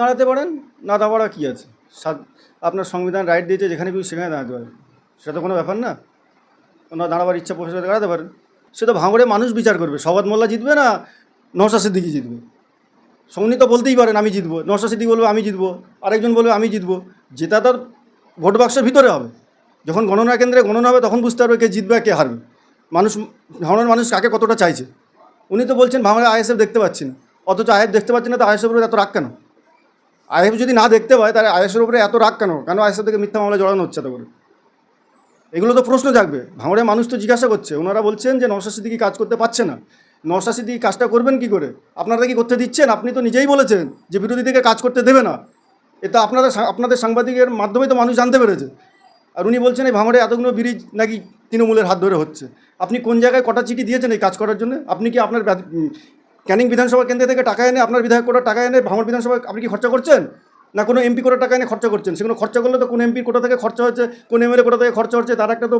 দাঁড়াতে পারেন, না দাঁড়াবার কী আছে? আপনার সংবিধান রাইট দিয়েছে যেখানে খুশি সেখানে দাঁড়াতে পারেন, সেটা তো কোনো ব্যাপার না। ওনার দাঁড়াবার ইচ্ছা প্রকাশ করে দাঁড়াতে পারেন। সে তো ভাঙড়ে মানুষ বিচার করবে, সওয়াদ মোল্লা জিতবে না নওশাদ সিদ্দিকী জিতবে। উনি তো বলতেই পারেন আমি জিতবো, নওশাদ সিদ্দিকী বলবে আমি জিতবো, আরেকজন বলবে আমি জিতবো। জেতা তার ভোট বাক্সের ভিতরে হবে। যখন গণনা কেন্দ্রে গণনা হবে তখন বুঝতে পারবে কে জিতবে কে হারবে, মানুষ ভাঙড়ের মানুষ কাকে কতটা চাইছে। উনি তো বলছেন ভাঙড়ে আইএসএফ দেখতে পাচ্ছি না, অথচ আইএফ দেখতে পাচ্ছি না, তো আইএসএফের উপরে এত রাগ কেন? আইএফ যদি না দেখতে পায় তাহলে আইএসএফের উপরে এত রাগ কেন? কেন আইএসএফ থেকে মিথ্যা মামলা জড়ানো হচ্ছে এত করে? এগুলো তো প্রশ্ন জাগবে। ভাঙড়ের মানুষ তো জিজ্ঞাসা করছে, ওনারা বলছেন যে নওশাদ সিদ্দিকী কাজ করতে পারছে না। নওশাদ সিদ্দিকী কাজটা করবেন কি করে? আপনারা কি করতে দিচ্ছেন? আপনি তো নিজেই বলেছেন যে বিরোধী থেকে কাজ করতে দেবে না। এটা আপনাদের সাংবাদিকের মাধ্যমেই তো মানুষ জানতে পেরেছে। আর উনি বলছেন এই ভাঙড়ে এতগুলো ব্রিজ নাকি তৃণমূলের হাত ধরে হচ্ছে। আপনি কোন জায়গায় কটা চিঠি দিয়েছেন এই কাজ করার জন্য? আপনি কি আপনার ক্যানিং বিধানসভা কেন্দ্র থেকে টাকা এনে, আপনার বিধায়ক কোটার টাকা এনে ভাঙড় বিধানসভায় আপনি কি খরচা করছেন? না কোনো এমপি কোটার টাকা এনে খরচা করছেন? সেগুলো খরচা করলে তো কোন এমপির কোটা থেকে খরচা হচ্ছে, কোন এমএলএ কোটা থেকে খরচা হচ্ছে, তার একটা তো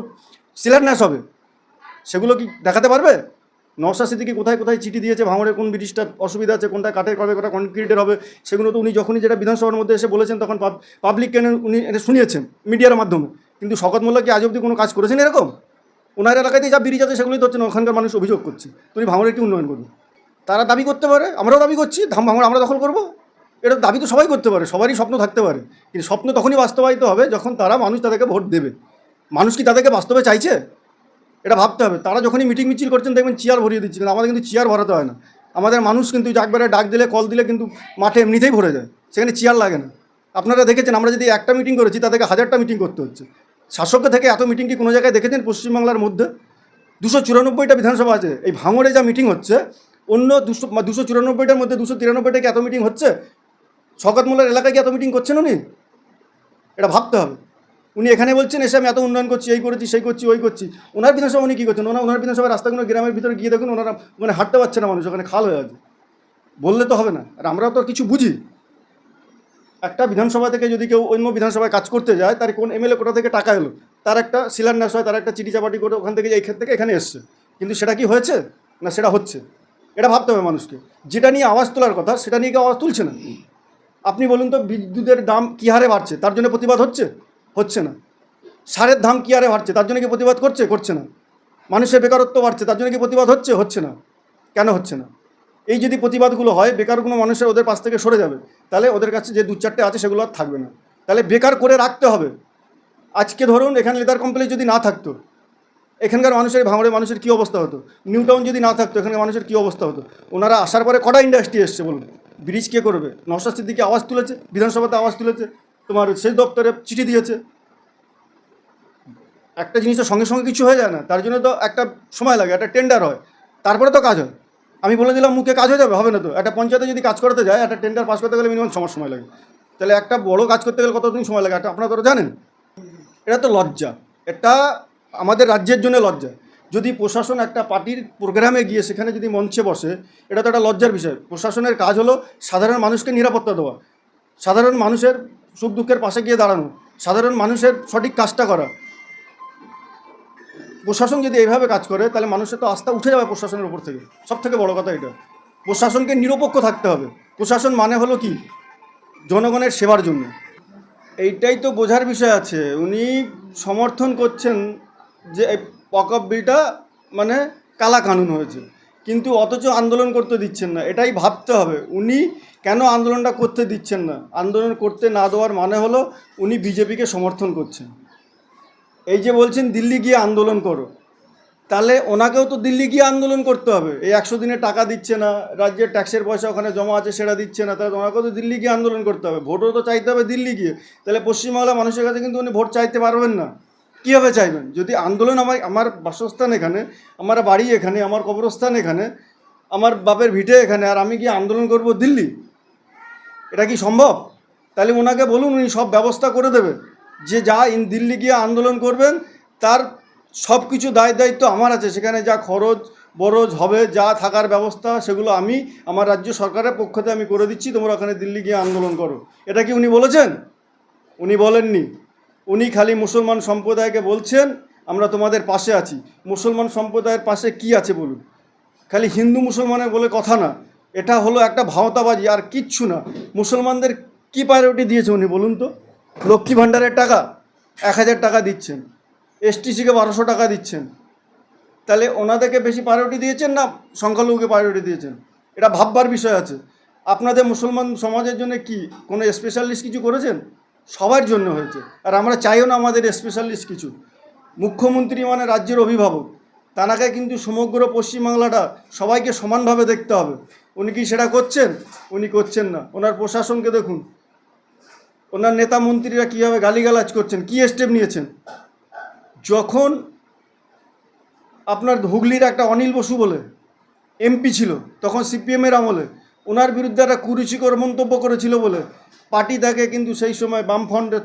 শিলান্যাস হবে। সেগুলো কি দেখাতে পারবে? নওশাদ সিদ্দিকী কোথায় কোথায় চিঠি দিয়েছে, ভাঙড়ের কোন ব্রিজটা অসুবিধা আছে, কোনটা কাঠের কবে, কোনটা কনক্রিটের হবে, সেগুলো তো উনি যখনই যেটা বিধানসভার মধ্যে এসে বলেছেন তখন পাবলিক কেন উনি এটা শুনিয়েছেন মিডিয়ার মাধ্যমে। কিন্তু শওকত মোল্লা কি আজ অবধি কোনো কাজ করেছেন এরকম? ওনার এলাকাতেই যা ব্রিজ আছে সেগুলোই তো হচ্ছে না, ওখানকার মানুষ অভিযোগ করছে। তুমি ভাঙড়ের কি উন্নয়ন করবে? তারা দাবি করতে পারে, আমরাও দাবি করছি ভাঙড় আমরা দখল করবো, এটা দাবি তো সবাই করতে পারে, সবারই স্বপ্ন থাকতে পারে। কিন্তু স্বপ্ন তখনই বাস্তবায়িত হবে যখন মানুষ তাদেরকে ভোট দেবে। মানুষ কি তাদেরকে বাস্তবে চাইছে? এটা ভাবতে হবে। তারা যখনই মিটিং মিছিল করছেন দেখবেন চেয়ার ভরিয়ে দিচ্ছে, কিন্তু আমাদের কিন্তু চেয়ার ভরাতে হয় না। আমাদের মানুষ কিন্তু একবারে ডাক দিলে, কল দিলে কিন্তু মাঠে এমনিতেই ভরে যায়, সেখানে চেয়ার লাগে না। আপনারা দেখেছেন আমরা যদি একটা মিটিং করেছি তাদেরকে 1000টা মিটিং করতে হচ্ছে। শাসককে থেকে এত মিটিং কি কোনো জায়গায় দেখেছেন? পশ্চিমবাংলার মধ্যে 294টা বিধানসভা আছে, এই ভাঙড়ে যা মিটিং হচ্ছে অন্য 294টার মধ্যে 293টা কি এত মিটিং হচ্ছে? শওকত মোল্লার এলাকায় কি এত মিটিং করছেন উনি? এটা ভাবতে হবে। উনি এখানে বলছেন এসে আমি এত উন্নয়ন করছি, এই করেছি, সেই করছি, ওই করছি। ওনার বিধানসভা উনি কী করছেন? ওনার বিধানসভার রাস্তাগুলো গ্রামের ভিতরে গিয়ে দেখুন, ওনারা মানে হাঁটতে পারছে না মানুষ, ওখানে খাল হয়ে আছে। বললে তো হবে না। আর আমরাও তো কিছু বুঝি। একটা বিধানসভা থেকে যদি কেউ অন্য বিধানসভায় কাজ করতে যায়, তার কোন এমএলএ কোটা থেকে টাকা এলো, তার একটা শিলান্যাস হয়, তার একটা চিঠি চাপাটি করে ওখান থেকে এই ক্ষেত্রে থেকে এখানে এসছে। কিন্তু সেটা কি হয়েছে না সেটা হচ্ছে? এটা ভাবতে হবে মানুষকে। যেটা নিয়ে আওয়াজ তোলার কথা সেটা নিয়ে কেউ আওয়াজ তুলছে না। আপনি বলুন তো, বিদ্যুতের দাম কী হারে বাড়ছে তার জন্য প্রতিবাদ হচ্ছে না। সারের দাম কী হারে বাড়ছে তার জন্য কি প্রতিবাদ করছে না। মানুষের বেকারত্ব বাড়ছে তার জন্য কি প্রতিবাদ হচ্ছে না। কেন হচ্ছে না? এই যদি প্রতিবাদগুলো হয়, বেকারগুলো মানুষের ওদের পাশ থেকে সরে যাবে, তাহলে ওদের কাছে যে 2-4টে আছে সেগুলো আর থাকবে না। তাহলে বেকার করে রাখতে হবে। আজকে ধরুন এখানে লেদার কোম্পানি যদি না থাকতো, এখানকার মানুষের, ভাঙড়ের মানুষের কী অবস্থা হতো? নিউ টাউন যদি না থাকতো, এখানকার মানুষের কী অবস্থা হতো? ওনারা আসার পরে কটা ইন্ডাস্ট্রি এসছে বলুন? ব্রিজ কে করবে? নওশাদ সিদ্দিকী আওয়াজ তুলেছে, বিধানসভাতে আওয়াজ তুলেছে, তোমার সেচ দপ্তরে চিঠি দিয়েছে। একটা জিনিস তো সঙ্গে সঙ্গে কিছু হয়ে যায় না, তার জন্য তো একটা সময় লাগে, একটা টেন্ডার হয়, তারপরে তো কাজ হয়। আমি বলে দিলাম মুখে কাজ হয়ে যাবে, হবে না তো। একটা পঞ্চায়েতে যদি কাজ করতে যায়, একটা টেন্ডার পাস করতে গেলে মিনিমাম 6 মাস সময় লাগে। তাহলে একটা বড় কাজ করতে গেলে কতদিন সময় লাগে আপনারা তো জানেন। এটা তো লজ্জা, এটা আমাদের রাজ্যের জন্য লজ্জা। যদি প্রশাসন একটা পার্টির প্রোগ্রামে গিয়ে সেখানে যদি মঞ্চে বসে, এটা তো একটা লজ্জার বিষয়। প্রশাসনের কাজ হলো সাধারণ মানুষকে নিরাপত্তা দেওয়া, সাধারণ মানুষের সুখ দুঃখের পাশে গিয়ে দাঁড়ানো, সাধারণ মানুষের সঠিক কাজটা করা। প্রশাসন যদি এইভাবে কাজ করে তাহলে মানুষের তো আস্থা উঠে যাবে প্রশাসনের উপর থেকে। সব থেকে বড় কথা এটা, প্রশাসনকে নিরপেক্ষ থাকতে হবে। প্রশাসন মানে হলো কি? জনগণের সেবার জন্য। এইটাই তো বোঝার বিষয় আছে। উনি সমর্থন করছেন যে এই ওয়াকফ বিলটা মানে কালা কানুন হয়েছে, কিন্তু অথচ আন্দোলন করতে দিচ্ছেন না। এটাই ভাবতে হবে উনি কেন আন্দোলনটা করতে দিচ্ছেন না। আন্দোলন করতে না দেওয়ার মানে হলো উনি বিজেপিকে সমর্থন করছেন। এই যে বলছেন দিল্লি গিয়ে আন্দোলন করো, তাহলে ওনাকেও তো দিল্লি গিয়ে আন্দোলন করতে হবে। এই 100 দিনে টাকা দিচ্ছে না, রাজ্যের ট্যাক্সের পয়সা ওখানে জমা আছে সেটা দিচ্ছে না, তাহলে ওনাকেও তো দিল্লি গিয়ে আন্দোলন করতে হবে। ভোটও তো চাইতে হবে দিল্লি গিয়ে। তাহলে পশ্চিমবাংলার মানুষের কাছে কিন্তু উনি ভোট চাইতে পারবেন না। কীভাবে চাইবেন? যদি আন্দোলন আমার বাসস্থান এখানে, আমার বাড়ি এখানে, আমার কবরস্থান এখানে, আমার বাপের ভিটে এখানে, আর আমি গিয়ে আন্দোলন করব দিল্লি? এটা কি সম্ভব? তাহলে ওনাকে বলুন, উনি সব ব্যবস্থা করে দেবে। যে দিল্লি গিয়ে আন্দোলন করবেন তার সব কিছু দায়িত্ব আমার আছে। সেখানে যা খরচ বরজ হবে, যা থাকার ব্যবস্থা, সেগুলো আমি আমার রাজ্য সরকারের পক্ষ থেকে আমি করে দিচ্ছি, তোমরা ওখানে দিল্লি গিয়ে আন্দোলন করো। এটা কি উনি বলেছেন? উনি বলেননি। উনি খালি মুসলমান সম্প্রদায়কে বলছেন আমরা তোমাদের পাশে আছি। মুসলমান সম্প্রদায়ের পাশে কি আছে বলুন? খালি হিন্দু মুসলমানের বলে কথা না, এটা হলো একটা ভাওতাবাজি, আর কিচ্ছু না। মুসলমানদের কি প্রায়োরিটি দিয়েছে উনি বলুন তো? লক্ষ্মী ভাণ্ডারের টাকা 1000 টাকা দিচ্ছেন, এসটিসিকে 1200 টাকা দিচ্ছেন, তাহলে ওনাদেরকে বেশি প্রায়োরিটি দিয়েছেন না সংখ্যালঘুকে প্রায়োরিটি দিয়েছেন? এটা ভাববার বিষয় আছে। আপনাদের মুসলমান সমাজের জন্য কি কোনো স্পেশালিস্ট কিছু করেছেন? সবার জন্য হয়েছে, আর আমরা চাইও না আমাদের স্পেশালিস্ট কিছু। মুখ্যমন্ত্রী মানে রাজ্যের অভিভাবক, তানাকে কিন্তু সমগ্র পশ্চিমবাংলাটা সবাইকে সমানভাবে দেখতে হবে। উনি কি সেটা করছেন? উনি করছেন না। ওনার প্রশাসনকে দেখুন, ওনার নেতা মন্ত্রীরা কীভাবে গালিগালাজ করছেন, কী স্টেপ নিয়েছেন। যখন আপনার হুগলির একটা অনিল বসু বলে এমপি ছিল, তখন সিপিএমের আমলে ওনার বিরুদ্ধে একটা কুরুচিকর মন্তব্য করেছিল বলে পার্টি তাকে কিন্তু সেই সময় বামফ্রন্টের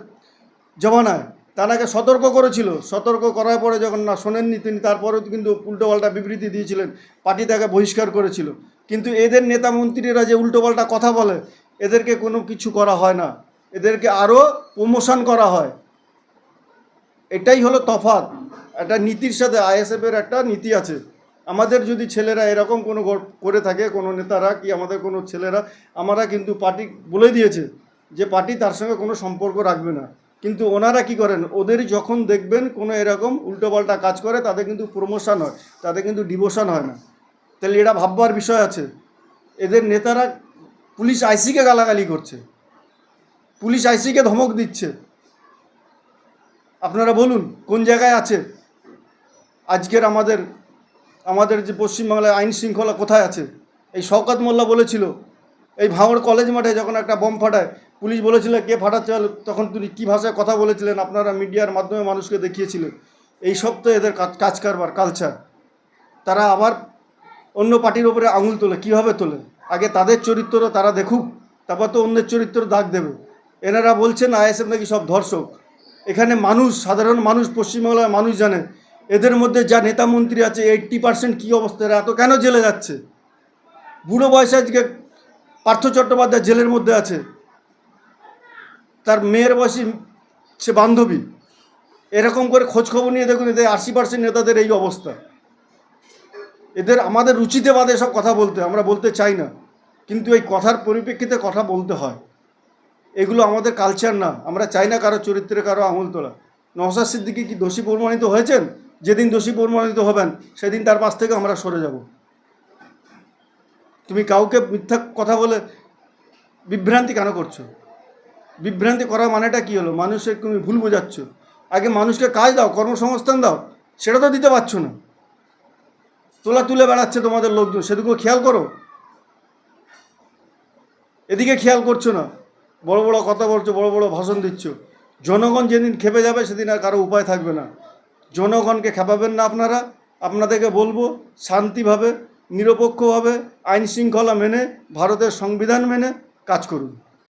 জমানায় তাকে সতর্ক করেছিল। সতর্ক করার পরে যখন না শোনেননি তিনি, তারপরেও কিন্তু উল্টোপাল্টা বিবৃতি দিয়েছিলেন, পার্টি তাকে বহিষ্কার করেছিল। কিন্তু এদের নেতা মন্ত্রীরা যে উল্টোপাল্টা কথা বলে, এদেরকে কোনো কিছু করা হয় না, এদেরকে আরও প্রমোশন করা হয়। এটাই হলো তফাৎ। একটা নীতির সাথে আইএসএফের একটা নীতি আছে। আমাদের যদি ছেলেরা এরকম কোনো করে থাকে, কোনো নেতারা কি আমাদের কোনো ছেলেরা, আমরা কিন্তু পার্টি বলে দিয়েছে যে পার্টি তার সঙ্গে কোনো সম্পর্ক রাখবে না। কিন্তু ওনারা কি করেন, ওদের যখন দেখবেন কোনো এরকম উল্টোপাল্টা কাজ করে, তাদের কিন্তু প্রমোশন হয়, তাদের কিন্তু ডিভোশন হয় না। তাহলে এটা ভাববার বিষয় আছে। এদের নেতারা পুলিশ আইসিকে গালাগালি করছে, পুলিশ আইসিকে ধমক দিচ্ছে। আপনারা বলুন কোন জায়গায় আছে আজকের আমাদের যে পশ্চিমবাংলায় আইন শৃঙ্খলা কোথায় আছে? এই শওকত মোল্লা বলেছিল, এই ভাঙড় কলেজ মাঠে যখন একটা বম ফাটায়, পুলিশ বলেছিল কে ফাটাচ্ছে, তখন তিনি কী ভাষায় কথা বলেছিলেন, আপনারা মিডিয়ার মাধ্যমে মানুষকে দেখিয়েছিলেন। এইসব তো এদের কাজ কারবার কালচার। তারা আবার অন্য পার্টির ওপরে আঙুল তোলে। কীভাবে তোলে? আগে তাদের চরিত্র তারা দেখুক, তারপর তো অন্যের চরিত্র দাগ দেবে। এনারা বলছেন আইএসএফ নাকি সব ধর্ষক। এখানে মানুষ, সাধারণ মানুষ, পশ্চিমবাংলার মানুষ জানে এদের মধ্যে যা নেতা মন্ত্রী আছে 80% কী অবস্থা, এরা এত কেন জেলে যাচ্ছে? বুড়ো বয়সে আজকে পার্থ চট্টোপাধ্যায় জেলের মধ্যে আছে, তার মেয়ের বয়সী সে বান্ধবী। এরকম করে খোঁজখবর নিয়ে দেখুন, এদের 80% নেতাদের এই অবস্থা। এদের আমাদের রুচিতে বাদে সব কথা বলতে, আমরা বলতে চাই না, কিন্তু এই কথার পরিপ্রেক্ষিতে কথা বলতে হয়। এগুলো আমাদের কালচার না। আমরা চাই না কারো চরিত্রে কারো আঙুল তোলা। নওশাদ সিদ্দিকী কি দোষী প্রমাণিত হয়েছেন? যেদিন দোষী প্রমাণিত হবেন সেদিন তার পাশ থেকে আমরা সরে যাব। তুমি কাউকে মিথ্যা কথা বলে বিভ্রান্তি কেন করছো? বিভ্রান্তি করার মানেটা কী হলো? মানুষের তুমি ভুল বোঝাচ্ছ। আগে মানুষকে কাজ দাও, কর্মসংস্থান দাও, সেটা তো দিতে পারছো না। তুলে বেড়াচ্ছে তোমাদের লোকজন, সেদিকেও খেয়াল করো। এদিকে খেয়াল করছো না, বড় বড় কথা বলছো, বড় বড় ভাষণ দিচ্ছ। জনগণ যেদিন খেপে যাবে সেদিন আর কারো উপায় থাকবে না। জনগণকে খেপাবেন না আপনারা। আপনাদেরকে বলবো শান্তিভাবে, নিরপেক্ষভাবে, আইন শৃঙ্খলা মেনে, ভারতের সংবিধান মেনে কাজ করুন।